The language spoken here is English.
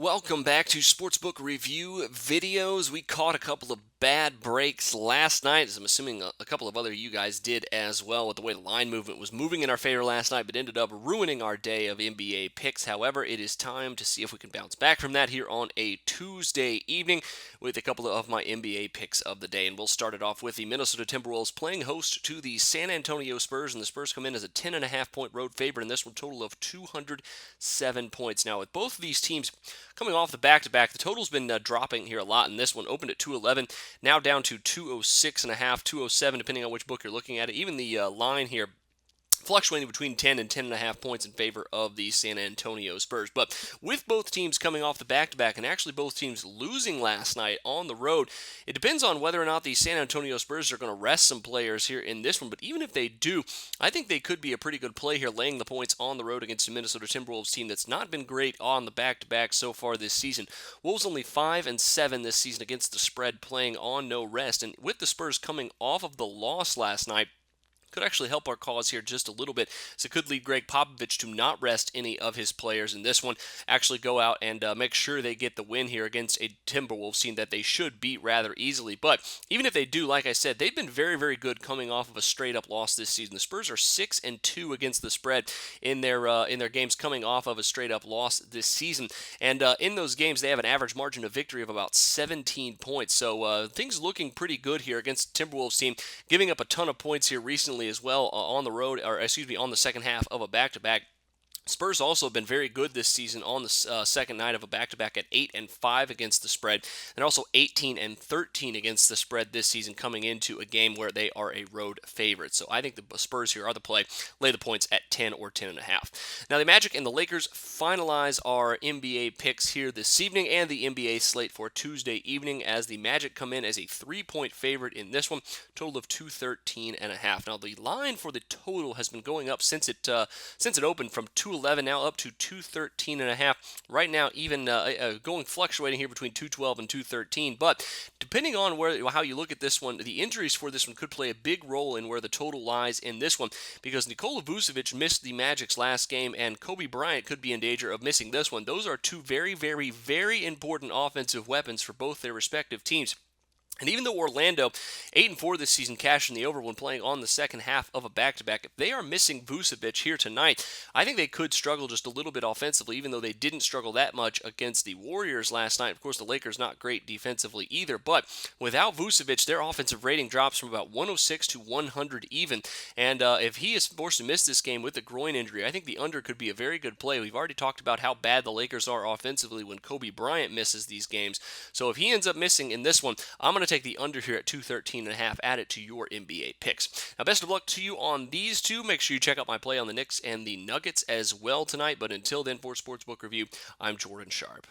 Welcome back to Sportsbook Review Videos. We caught a couple of bad breaks last night, as I'm assuming a couple of other you guys did as well, with the way the line movement was moving in our favor last night, but ended up ruining our day of NBA picks. However, it is time to see if we can bounce back from that here on a Tuesday evening with a couple of my NBA picks of the day. And we'll start it off with the Minnesota Timberwolves playing host to the San Antonio Spurs, and the Spurs come in as a 10.5-point road favorite in this one, total of 207 points. Now, with both of these teams coming off the back-to-back, the total's been dropping here a lot in this one. Opened at 211, now down to 206.5, 207, depending on which book you're looking at it. Even the line here fluctuating between 10 and 10.5 points in favor of the San Antonio Spurs. But with both teams coming off the back-to-back, and actually both teams losing last night on the road, it depends on whether or not the San Antonio Spurs are going to rest some players here in this one. But even if they do, I think they could be a pretty good play here, laying the points on the road against the Minnesota Timberwolves team that's not been great on the back-to-back so far this season. Wolves only 5-7 this season against the spread, playing on no rest. And with the Spurs coming off of the loss last night, could actually help our cause here just a little bit. So it could lead Greg Popovich to not rest any of his players in this one, actually go out and make sure they get the win here against a Timberwolves team that they should beat rather easily. But even if they do, like I said, they've been very, very good coming off of a straight-up loss this season. The Spurs are 6-2 against the spread in their games coming off of a straight-up loss this season. And in those games, they have an average margin of victory of about 17 points. So things looking pretty good here against the Timberwolves team, giving up a ton of points here recently as well on the road, or excuse me, on the second half of a back-to-back. Spurs also have been very good this season on the second night of a back-to-back at 8-5 against the spread, and also 18-13 against the spread this season, coming into a game where they are a road favorite. So I think the Spurs here are the play. Lay the points at 10 or 10.5. Now the Magic and the Lakers finalize our NBA picks here this evening, and the NBA slate for Tuesday evening, as the Magic come in as a 3-point favorite in this one, total of 213.5. Now the line for the total has been going up since it opened from 211 now up to 213.5. Right now, even fluctuating here between 212 and 213. But depending on how you look at this one, the injuries for this one could play a big role in where the total lies in this one, because Nikola Vucevic missed the Magic's last game, and Kobe Bryant could be in danger of missing this one. Those are two very, very, very important offensive weapons for both their respective teams. And even though Orlando, 8-4 this season, cashing the over when playing on the second half of a back-to-back, if they are missing Vucevic here tonight, I think they could struggle just a little bit offensively, even though they didn't struggle that much against the Warriors last night. Of course, the Lakers not great defensively either, but without Vucevic, their offensive rating drops from about 106 to 100 even. And if he is forced to miss this game with a groin injury, I think the under could be a very good play. We've already talked about how bad the Lakers are offensively when Kobe Bryant misses these games. So if he ends up missing in this one, I'm going to take the under here at 213.5. Add it to your NBA picks. Now, best of luck to you on these two. Make sure you check out my play on the Knicks and the Nuggets as well tonight. But until then, for Sportsbook Review, I'm Jordan Sharp.